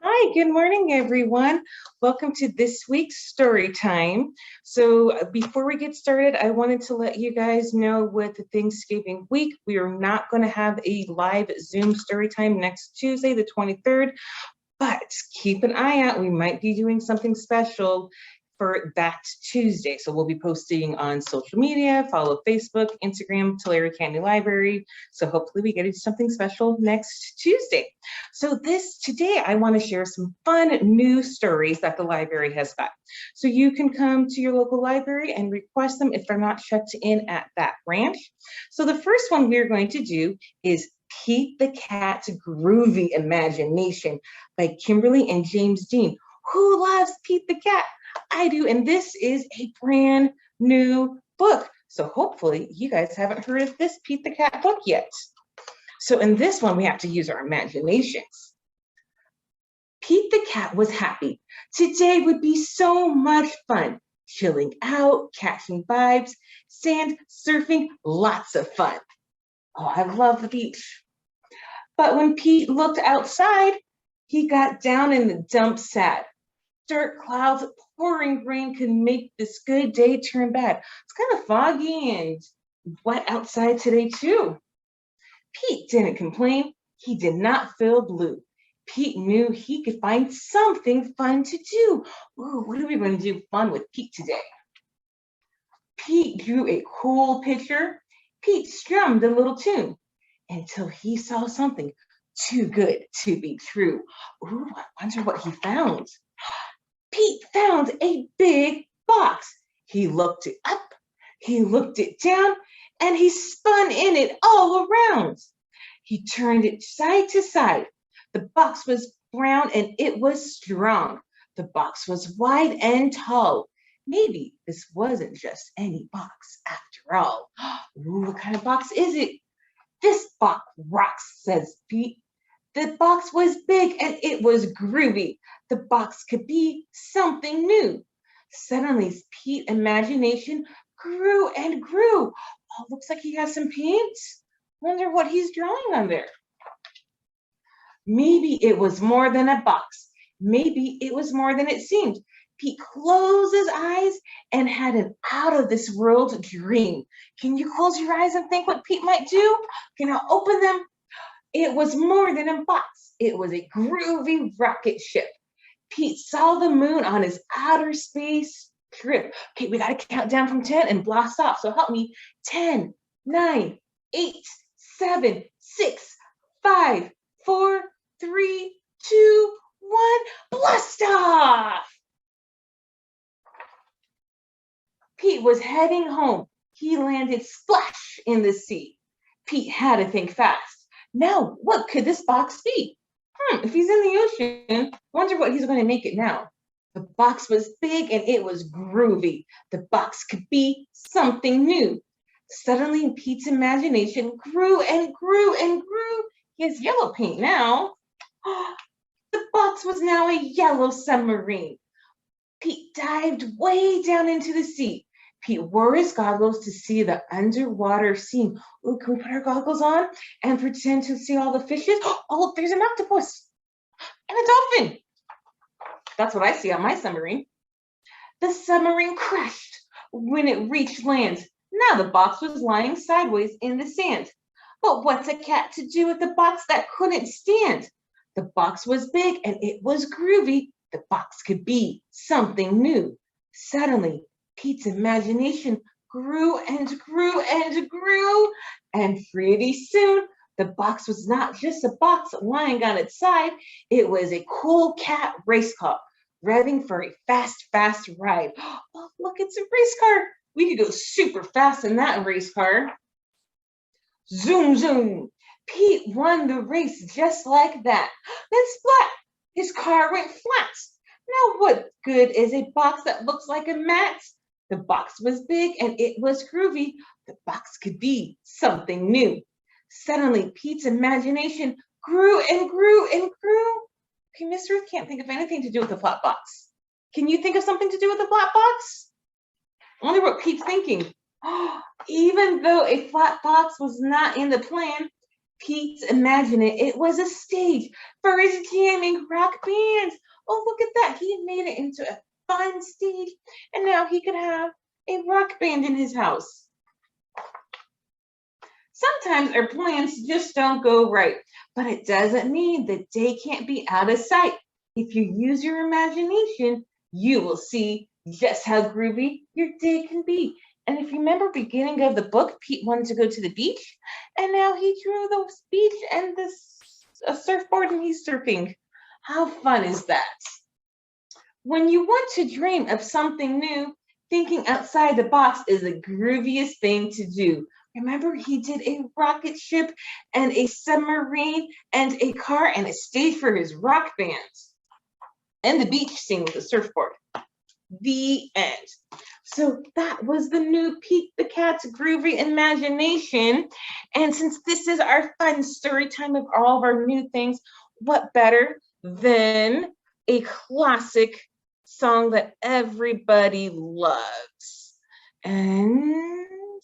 Hi, good morning, everyone. Welcome to this week's story time. Before we get started, I wanted to let you guys know with the Thanksgiving week, we are not going to have a live Zoom story time next Tuesday, the 23rd, but keep an eye out. We might be doing something special for that Tuesday. So we'll be posting on social media, follow Facebook, Instagram, Tulare County Library. So hopefully we get into something special next Tuesday. So today I want to share some fun new stories that the library has got. So you can come to your local library and request them if they're not checked in at that branch. So the first one we're going to do is Pete the Cat's Groovy Imagination by Kimberly and James Dean. Who loves Pete the Cat? I do, and this is a brand new book. So hopefully you guys haven't heard of this Pete the Cat book yet. So in this one, we have to use our imaginations. Pete the Cat was happy. Today would be so much fun. Chilling out, catching vibes, sand, surfing, lots of fun. Oh, I love the beach. But when Pete looked outside, he got down in the dumps sad. Dark clouds, pouring rain could make this good day turn bad. It's kind of foggy and wet outside today too. Pete didn't complain. He did not feel blue. Pete knew he could find something fun to do. Ooh, what are we going to do fun with Pete today? Pete drew a cool picture. Pete strummed a little tune until he saw something too good to be true. Ooh, I wonder what he found. Pete found a big box. He looked it up, he looked it down, and he spun in it all around. He turned it side to side. The box was brown and it was strong. The box was wide and tall. Maybe this wasn't just any box after all. Ooh, what kind of box is it? This box rocks, says Pete. The box was big and it was groovy. The box could be something new. Suddenly, Pete's imagination grew and grew. Oh, looks like he has some paint. Wonder what he's drawing on there. Maybe it was more than a box. Maybe it was more than it seemed. Pete closed his eyes and had an out of this world dream. Can you close your eyes and think what Pete might do? Can I open them? It was more than a box. It was a groovy rocket ship. Pete saw the moon on his outer space trip. Okay, we got to count down from 10 and blast off. So help me. 10, 9, 8, 7, 6, 5, 4, 3, 2, 1. Blast off! Pete was heading home. He landed splash in the sea. Pete had to think fast. Now, what could this box be? If he's in the ocean, wonder what he's going to make it now. The box was big and it was groovy. The box could be something new. Suddenly, Pete's imagination grew and grew and grew. He has yellow paint now. The box was now a yellow submarine. Pete dived way down into the sea. Pete wore his goggles to see the underwater scene. Ooh, can we put our goggles on and pretend to see all the fishes? Oh, there's an octopus and a dolphin. That's what I see on my submarine. The submarine crashed when it reached land. Now the box was lying sideways in the sand. But what's a cat to do with the box that couldn't stand? The box was big and it was groovy. The box could be something new. Suddenly, Pete's imagination grew and grew and grew, and pretty soon the box was not just a box lying on its side, it was a cool cat race car, revving for a fast, fast ride. Oh, look, it's a race car. We could go super fast in that race car. Zoom, zoom. Pete won the race just like that. Then splat, his car went flat. Now what good is a box that looks like a mat? The box was big and it was groovy. The box could be something new. Suddenly, Pete's imagination grew and grew and grew. Okay, Miss Ruth can't think of anything to do with a flat box. Can you think of something to do with a flat box? I wonder what Pete's thinking. Even though a flat box was not in the plan, Pete's imagining it was a stage for his jamming rock bands. Oh, look at that. He made it into a fun stage, and now he could have a rock band in his house. Sometimes our plans just don't go right, but it doesn't mean the day can't be out of sight. If you use your imagination, you will see just how groovy your day can be. And if you remember beginning of the book, Pete wanted to go to the beach, and now he drew the beach and a surfboard and he's surfing. How fun is that? When you want to dream of something new, thinking outside the box is the grooviest thing to do. Remember, he did a rocket ship and a submarine and a car and a stage for his rock band. And the beach scene with the surfboard. The end. So that was the new Pete the Cat's groovy imagination. And since this is our fun story time of all of our new things, what better than a classic song that everybody loves? And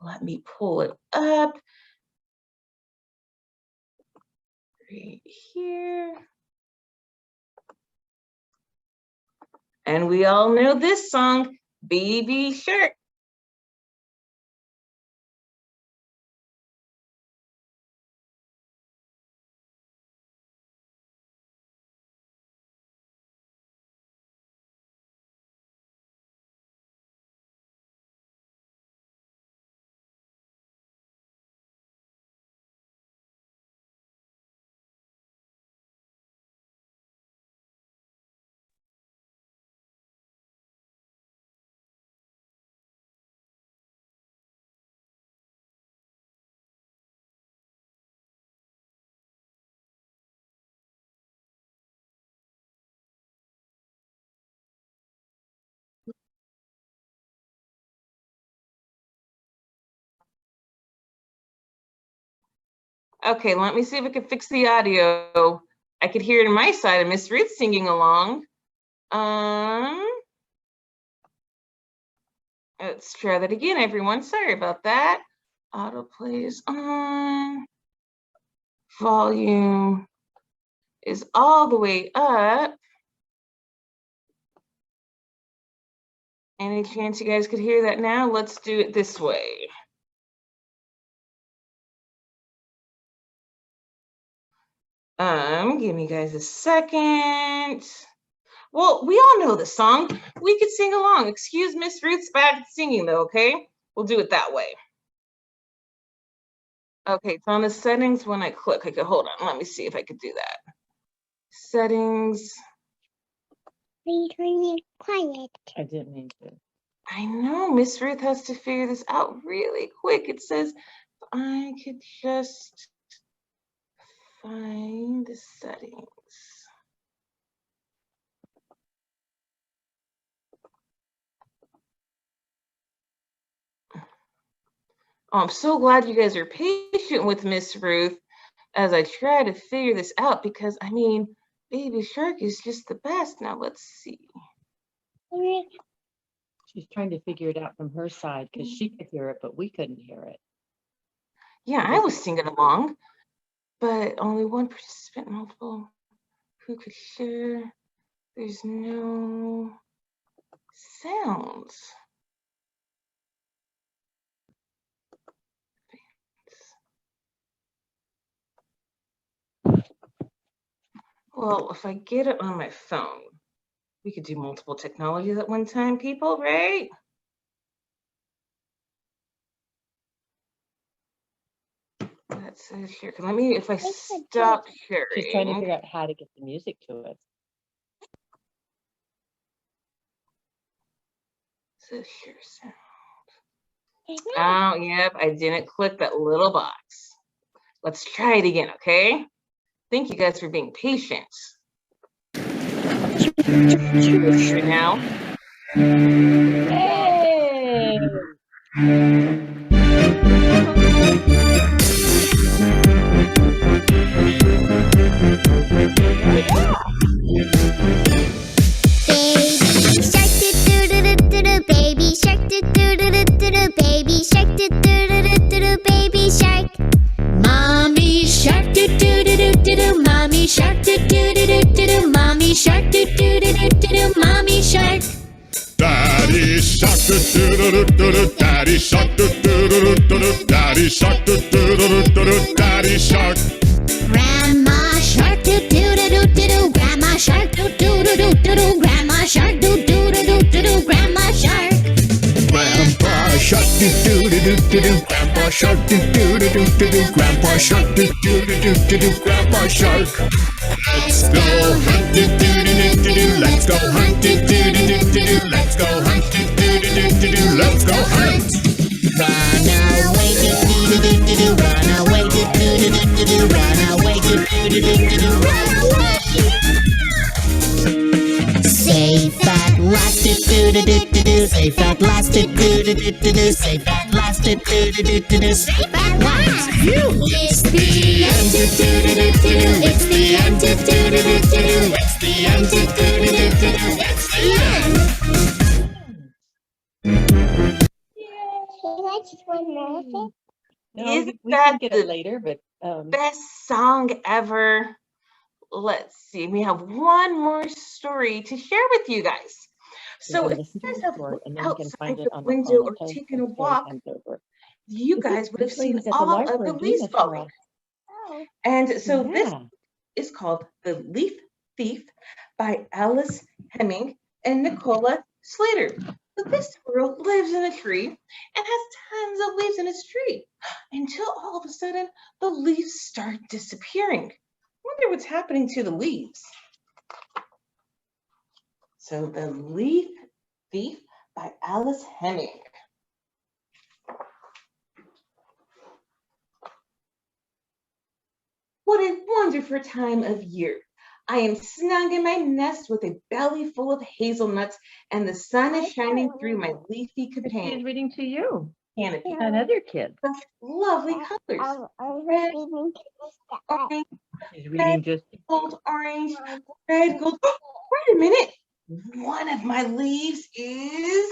let me pull it up right here. And we all know this song, Baby Shark. Okay, let me see if I can fix the audio. I could hear it on my side of Miss Ruth singing along. Let's try that again, everyone. Sorry about that. Autoplay is on. Volume is all the way up. Any chance you guys could hear that now? Let's do it this way. Give me guys a second. Well, we all know the song. We could sing along. Excuse Miss Ruth's bad singing though, okay? We'll do it that way. Okay, it's on the settings when I click. Okay, hold on. Let me see if I could do that. Settings. Are you quiet? I didn't mean to. I know Miss Ruth has to figure this out really quick. It says if I could just find the settings. Oh, I'm so glad you guys are patient with Miss Ruth as I try to figure this out because, I mean, Baby Shark is just the best. Now, let's see. She's trying to figure it out from her side because she could hear it, but we couldn't hear it. Yeah, I was singing along, but only one participant, multiple. Who could share? There's no sounds. Well, if I get it on my phone, we could do multiple technologies at one time, people, right? That says share. Let me, if I stop sharing. She's trying to figure out how to get the music to us. Says share sound. Oh, yep, I didn't click that little box. Let's try it again, okay? Thank you guys for being patient. Right now. Hey! Baby shark do do do do do do, baby shark do do do do do do, baby shark. Mom do. Mommy shark, do do do do do do. Mommy shark, do do do do do do. Mommy shark. Daddy shark, do do do do do. Daddy shark, do do do do do. Daddy shark, do do do do do. Daddy shark. Grandma shark, do do do do do do. Grandma shark, do do do do do do. Grandma shark, do do do do do do. Grandma shark. Grandpa shark, do do do do do do. Grandpa shark, do do do do do do. Grandpa shark, do do do do do do. Grandpa shark. Let's go hunt, do do do do do. Let's go hunt, do do do do do. Let's go hunt, do do do do do. Let's go hunt. Run away, do do do do do. Run away, do do do do do. Run away, do do do do do. Run away. Safe at last, do do do do do. Safe at last, do do do do do. Safe at last, do do do do do. Safe at last. It's the end, do do do do do. It's the end, do do do do do. It's the end, do do do do do. It's the end. I just want to No, Isn't we that can get the it later, but best song ever? Let's see, we have one more story to share with you guys. So if listen you to guys the have story looked and then you can outside find the it on window the or tape taken a when story walk, time's over. you guys would have This seen lady's at the all of library the doing leaves this for falling. us. Oh, And so this Yeah. is called The Leaf Thief by Alice Hemming and Nicola Slater. So this squirrel lives in a tree and has tons of leaves in his tree until all of a sudden the leaves start disappearing. Wonder what's happening to the leaves. So The Leaf Thief by Alice Hemming. What a wonderful time of year. I am snug in my nest with a belly full of hazelnuts, and the sun is shining through my leafy She's companion reading to you canopy. and other kids. Such lovely colors. I Red, was orange, She's reading just gold, orange, red, gold. Wait a minute. One of my leaves is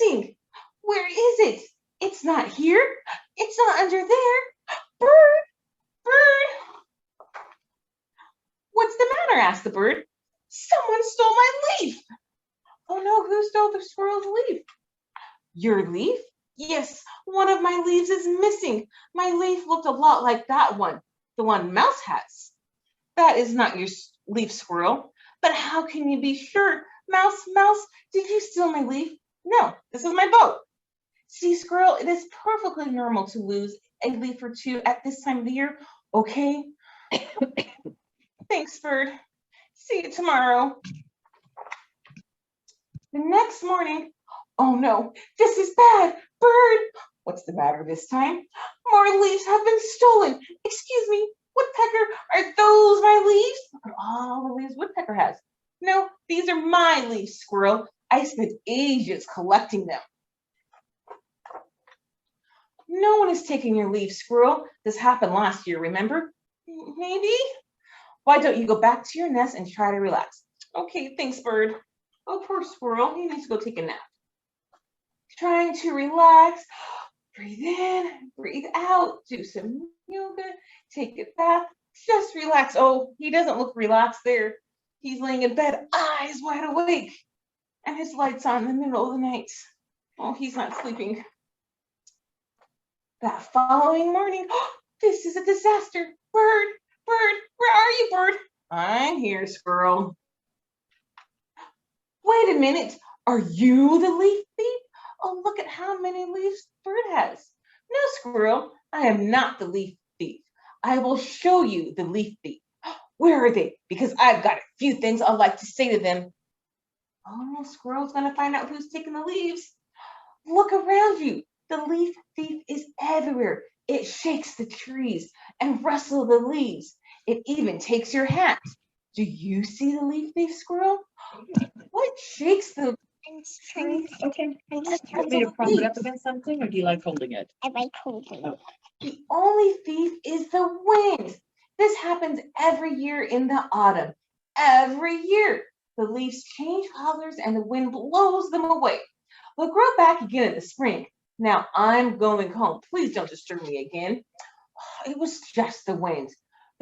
missing. Where is it? It's not here. It's not under there. Bird, bird. What's the matter? Asked the bird. Someone stole my leaf. Oh no, who stole the squirrel's leaf? Your leaf? Yes, one of my leaves is missing. My leaf looked a lot like that one, the one Mouse has. That is not your leaf, squirrel. But how can you be sure? Mouse, mouse, did you steal my leaf? No, this is my boat. See, squirrel, it is perfectly normal to lose a leaf or two at this time of the year, okay? Thanks, bird. See you tomorrow. The next morning, oh no, this is bad. Bird, what's the matter this time? More leaves have been stolen. Excuse me, woodpecker, are those my leaves? Are all the leaves woodpecker has? No, these are my leaves, squirrel. I spent ages collecting them. No one is taking your leaves, squirrel. This happened last year, remember? Maybe? Why don't you go back to your nest and try to relax? Okay, thanks, bird. Oh, poor squirrel. He needs to go take a nap. Trying to relax. Breathe in, breathe out. Do some yoga. Take a bath. Just relax. Oh, he doesn't look relaxed there. He's laying in bed, eyes wide awake. And his light's on in the middle of the night. Oh, he's not sleeping. That following morning, this is a disaster. Bird, bird, where are you, bird? I'm here, squirrel. Wait a minute, are you the leaf thief? Oh, look at how many leaves bird has. No, squirrel, I am not the leaf thief. I will show you the leaf thief. Where are they? Because I've got a few things I'd like to say to them. Oh, squirrel's gonna find out who's taking the leaves. Look around you. The leaf thief is everywhere. It shakes the trees and rustles the leaves. It even takes your hat. Do you see the leaf thief, squirrel? What shakes the trees? Okay. I'm Do just you want me to prop it up against something or do you like holding it? I like holding it. The only thief is the wind. This happens every year in the autumn. Every year. The leaves change colors and the wind blows them away. They'll grow back again in the spring. Now I'm going home. Please don't disturb me again. It was just the wind.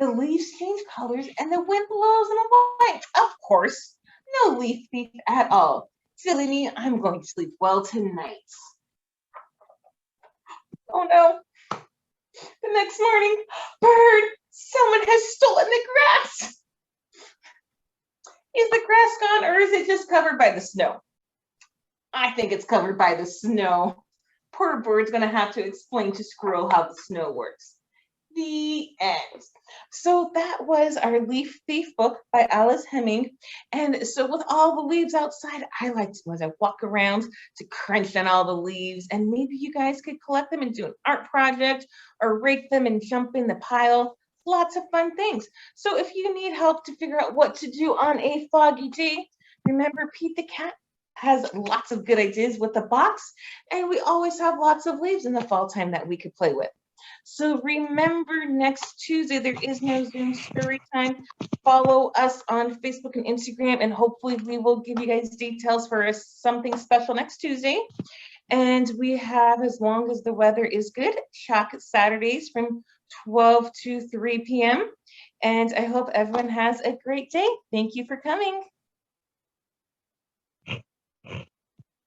The leaves change colors and the wind blows them away. Of course, no leaf thief at all. Silly me, I'm going to sleep well tonight. Oh no. The next morning, bird, someone has stolen the grass. Is the grass gone or is it just covered by the snow? I think it's covered by the snow. Poor bird's gonna have to explain to Squirrel how the snow works. The end. So that was our Leaf Thief book by Alice Hemming. And so with all the leaves outside, I like to, as I walk around, to crunch on all the leaves. And maybe you guys could collect them and do an art project or rake them and jump in the pile. Lots of fun things. So if you need help to figure out what to do on a foggy day, remember Pete the cat has lots of good ideas with the box, and we always have lots of leaves in the fall time that we could play with. So remember, next Tuesday, there is no Zoom story time. Follow us on Facebook and Instagram, and hopefully we will give you guys details for something special next Tuesday. And we have, as long as the weather is good, Chalk Saturdays from 12 to 3 p.m. And I hope everyone has a great day. Thank you for coming.